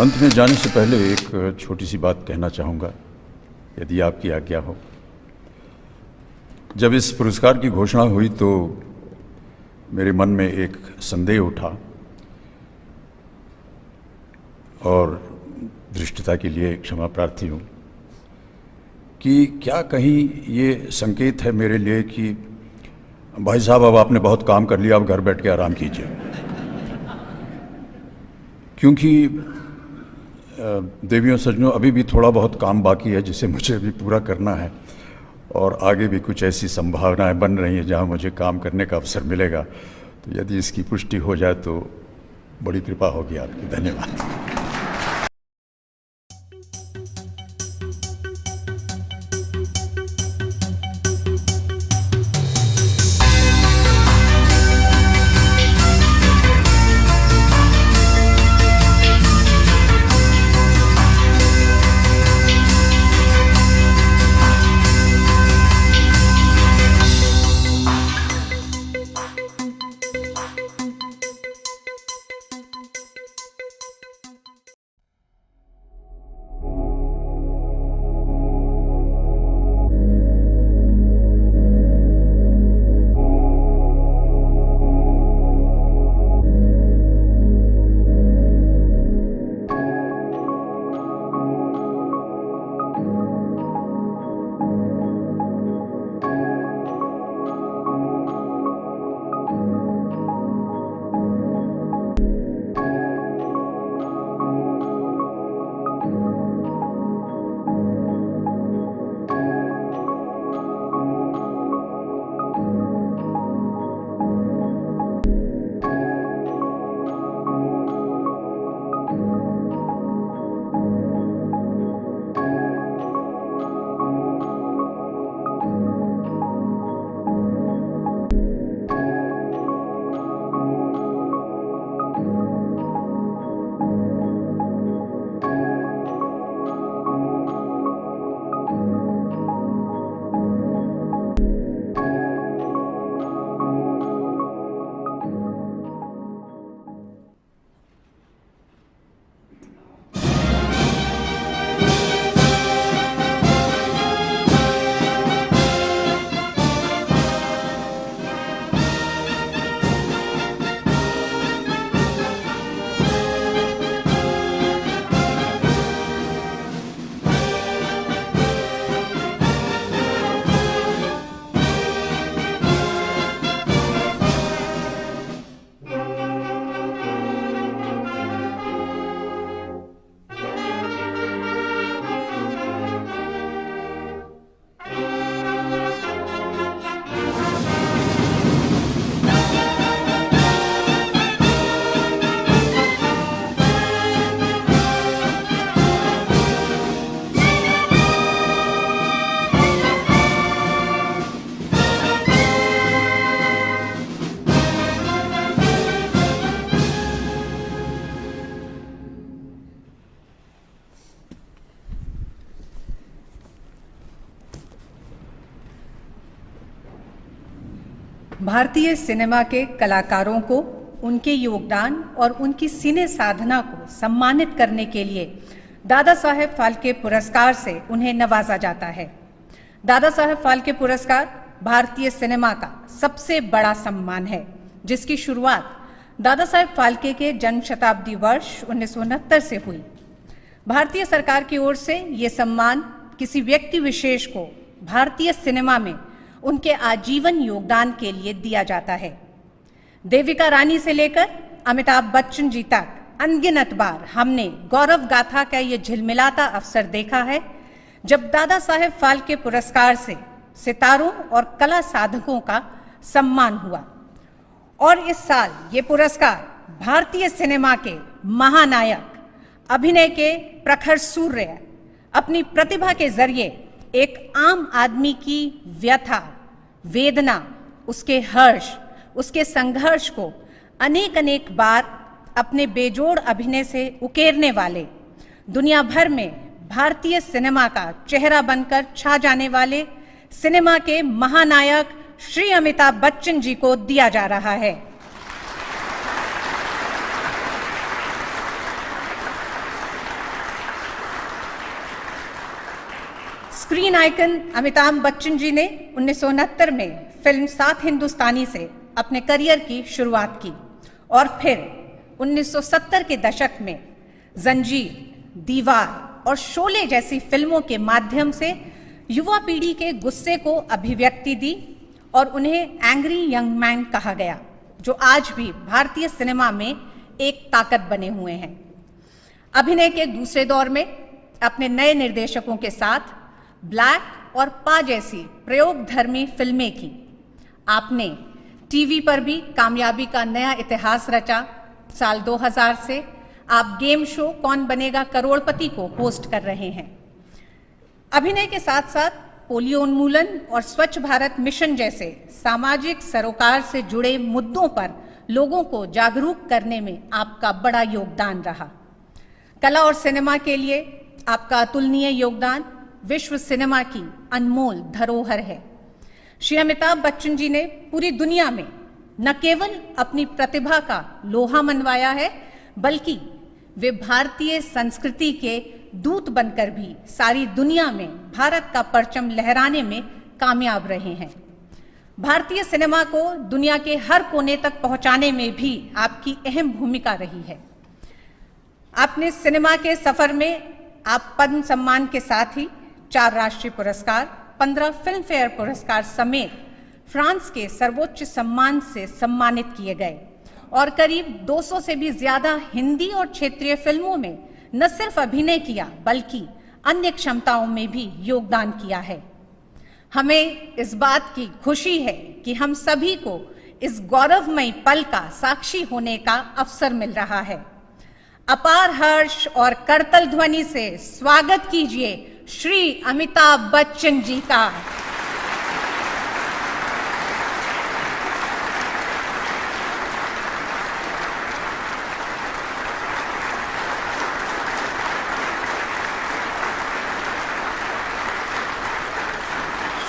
अंत में जाने से पहले एक छोटी सी बात कहना चाहूँगा, यदि आपकी आज्ञा हो। जब इस पुरस्कार की घोषणा हुई तो मेरे मन में एक संदेह उठा और दृष्टता के लिए क्षमा प्रार्थी हूँ कि क्या कहीं ये संकेत है मेरे लिए कि भाई साहब अब आपने बहुत काम कर लिया, अब घर बैठ के आराम कीजिए। क्योंकि देवियों सज्जनों, अभी भी थोड़ा बहुत काम बाकी है जिसे मुझे अभी पूरा करना है और आगे भी कुछ ऐसी संभावनाएं बन रही हैं जहां मुझे काम करने का अवसर मिलेगा। तो यदि इसकी पुष्टि हो जाए तो बड़ी कृपा होगी आपकी। धन्यवाद। भारतीय सिनेमा के कलाकारों को उनके योगदान और उनकी सिने साधना को सम्मानित करने के लिए दादा साहेब फाल्के पुरस्कार से उन्हें नवाजा जाता है। दादा साहेब फाल्के पुरस्कार भारतीय सिनेमा का सबसे बड़ा सम्मान है, जिसकी शुरुआत दादा साहेब फाल्के के जन्म शताब्दी वर्ष 1969 से हुई। भारतीय सरकार की ओर से ये सम्मान किसी व्यक्ति विशेष को भारतीय सिनेमा में उनके आजीवन योगदान के लिए दिया जाता है। देविका रानी से लेकर अमिताभ बच्चन जी तक अनगिनत बार हमने गौरव गाथा का ये झिलमिलाता अवसर देखा है जब दादा साहेब फाल्के पुरस्कार से सितारों और कला साधकों का सम्मान हुआ। और इस साल ये पुरस्कार भारतीय सिनेमा के महानायक, अभिनय के प्रखर सूर्य, अपनी प्रतिभा के जरिए एक आम आदमी की व्यथा, वेदना, उसके हर्ष, उसके संघर्ष को अनेक अनेक बार अपने बेजोड़ अभिनय से उकेरने वाले, दुनिया भर में भारतीय सिनेमा का चेहरा बनकर छा जाने वाले सिनेमा के महानायक श्री अमिताभ बच्चन जी को दिया जा रहा है। स्क्रीन आइकन अमिताभ बच्चन जी ने 1969 में फिल्म सात हिंदुस्तानी से अपने करियर की शुरुआत की और फिर 1970 के दशक में जंजीर, दीवार और शोले जैसी फिल्मों के माध्यम से युवा पीढ़ी के गुस्से को अभिव्यक्ति दी और उन्हें एंग्री यंग मैन कहा गया, जो आज भी भारतीय सिनेमा में एक ताकत बने हुए हैं। अभिनय के दूसरे दौर में अपने नए निर्देशकों के साथ ब्लैक और पा जैसी प्रयोगधर्मी फिल्में की। आपने टीवी पर भी कामयाबी का नया इतिहास रचा। साल 2000 से आप गेम शो कौन बनेगा करोड़पति को होस्ट कर रहे हैं। अभिनय के साथ साथ पोलियो उन्मूलन और स्वच्छ भारत मिशन जैसे सामाजिक सरोकार से जुड़े मुद्दों पर लोगों को जागरूक करने में आपका बड़ा योगदान रहा। कला और सिनेमा के लिए आपका अतुलनीय योगदान विश्व सिनेमा की अनमोल धरोहर है। श्री अमिताभ बच्चन जी ने पूरी दुनिया में न केवल अपनी प्रतिभा का लोहा मनवाया है, बल्कि वे भारतीय संस्कृति के दूत बनकर भी सारी दुनिया में भारत का परचम लहराने में कामयाब रहे हैं। भारतीय सिनेमा को दुनिया के हर कोने तक पहुंचाने में भी आपकी अहम भूमिका रही है। आपने सिनेमा के सफर में आप पद्म सम्मान के साथ ही 4 राष्ट्रीय पुरस्कार, 15 फिल्म फेयर पुरस्कार समेत फ्रांस के सर्वोच्च सम्मान से सम्मानित किए गए और करीब 200 से भी ज्यादा हिंदी और क्षेत्रीय फिल्मों में न सिर्फ अभिनय किया, बल्कि अन्य क्षमताओं में भी योगदान किया है। हमें इस बात की खुशी है कि हम सभी को इस गौरवमयी पल का साक्षी होने का अवसर मिल रहा है। अपार हर्ष और करतल ध्वनि से स्वागत कीजिए श्री अमिताभ बच्चन जी का।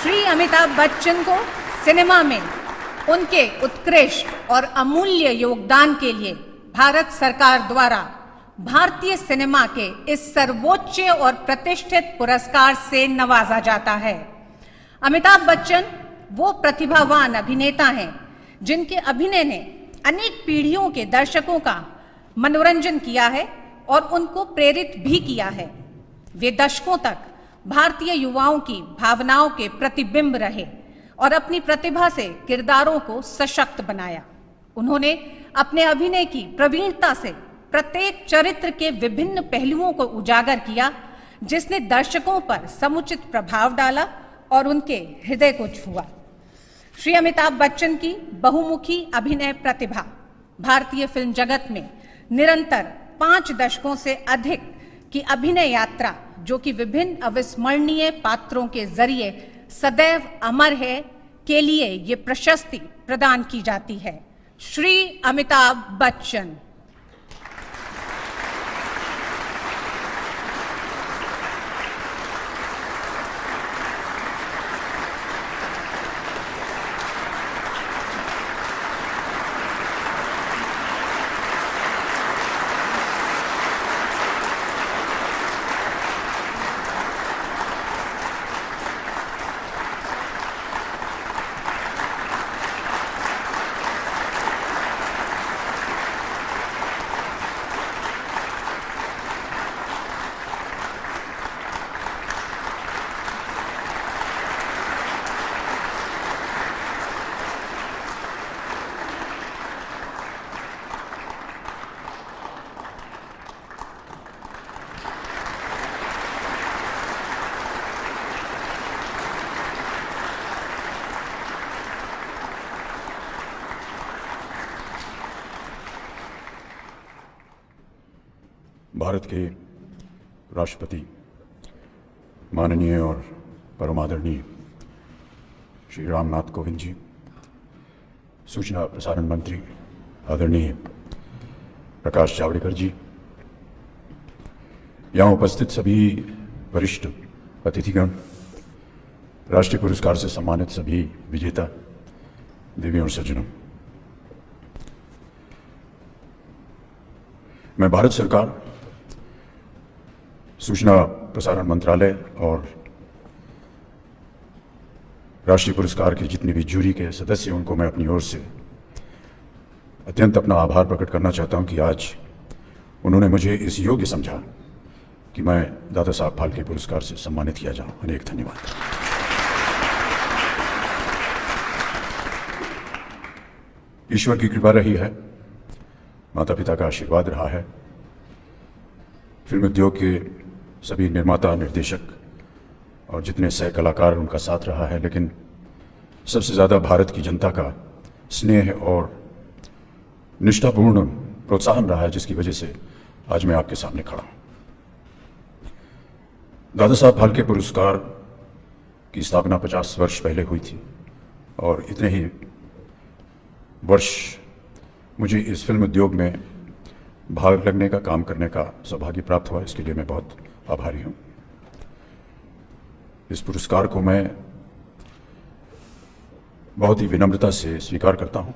श्री अमिताभ बच्चन को सिनेमा में उनके उत्कृष्ट और अमूल्य योगदान के लिए भारत सरकार द्वारा भारतीय सिनेमा के इस सर्वोच्च और प्रतिष्ठित पुरस्कार से नवाजा जाता है। अमिताभ बच्चन वो प्रतिभावान अभिनेता हैं जिनके अभिनय ने अनेक पीढ़ियों के दर्शकों का मनोरंजन किया है और उनको प्रेरित भी किया है। वे दशकों तक भारतीय युवाओं की भावनाओं के प्रतिबिंब रहे और अपनी प्रतिभा से किरदारों को सशक्त बनाया। उन्होंने अपने अभिनय की प्रवीणता से प्रत्येक चरित्र के विभिन्न पहलुओं को उजागर किया, जिसने दर्शकों पर समुचित प्रभाव डाला और उनके हृदय को छुआ। श्री अमिताभ बच्चन की बहुमुखी अभिनय प्रतिभा भारतीय फिल्म जगत में निरंतर 5 दशकों से अधिक की अभिनय यात्रा, जो कि विभिन्न अविस्मरणीय पात्रों के जरिए सदैव अमर है, के लिए ये प्रशस्ति प्रदान की जाती है। श्री अमिताभ बच्चन। भारत के राष्ट्रपति माननीय और परम आदरणीय श्री रामनाथ कोविंद जी, सूचना प्रसारण मंत्री आदरणीय प्रकाश जावड़ेकर जी, यहाँ उपस्थित सभी वरिष्ठ अतिथिगण, राष्ट्रीय पुरस्कार से सम्मानित सभी विजेता देवी और सज्जनों, मैं भारत सरकार, सूचना प्रसारण मंत्रालय और राष्ट्रीय पुरस्कार के जितने भी जूरी के सदस्य हैं उनको मैं अपनी ओर से अत्यंत अपना आभार प्रकट करना चाहता हूं कि आज उन्होंने मुझे इस योग्य समझा कि मैं दादा साहब फाल्के पुरस्कार से सम्मानित किया जाऊं। अनेक धन्यवाद। ईश्वर की कृपा रही है, माता पिता का आशीर्वाद रहा है, फिल्म उद्योग के सभी निर्माता, निर्देशक और जितने सह कलाकार उनका साथ रहा है, लेकिन सबसे ज़्यादा भारत की जनता का स्नेह और निष्ठापूर्ण प्रोत्साहन रहा है, जिसकी वजह से आज मैं आपके सामने खड़ा हूं। दादा साहब फाल्के पुरस्कार की स्थापना 50 वर्ष पहले हुई थी और इतने ही वर्ष मुझे इस फिल्म उद्योग में भाग लगने का, काम करने का सौभाग्य प्राप्त हुआ। इसके लिए मैं बहुत आभारी हूँ। इस पुरस्कार को मैं बहुत ही विनम्रता से स्वीकार करता हूँ,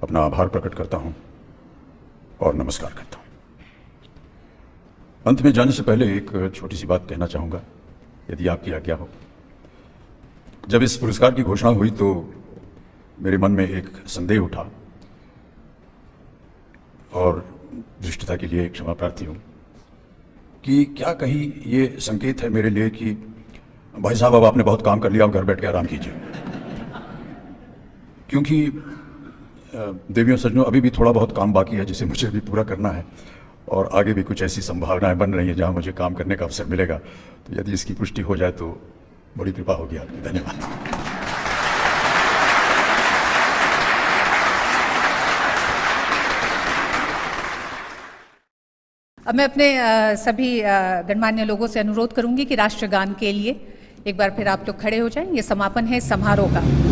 अपना आभार प्रकट करता हूँ और नमस्कार करता हूँ। अंत में जाने से पहले एक छोटी सी बात कहना चाहूँगा, यदि आपकी आज्ञा हो। जब इस पुरस्कार की घोषणा हुई तो मेरे मन में एक संदेह उठा और दृष्टता के लिए क्षमा प्रार्थी हूँ कि क्या कहीं ये संकेत है मेरे लिए कि भाई साहब अब आपने बहुत काम कर लिया, अब घर बैठ के आराम कीजिए। क्योंकि देवियों सज्जनों, अभी भी थोड़ा बहुत काम बाकी है जिसे मुझे भी पूरा करना है और आगे भी कुछ ऐसी संभावनाएं बन रही हैं जहां मुझे काम करने का अवसर मिलेगा। तो यदि इसकी पुष्टि हो जाए तो बड़ी कृपा होगी आपकी। धन्यवाद। अब मैं अपने सभी गणमान्य लोगों से अनुरोध करूंगी कि राष्ट्रगान के लिए एक बार फिर आप लोग खड़े हो जाएं। ये समापन है समारोह का।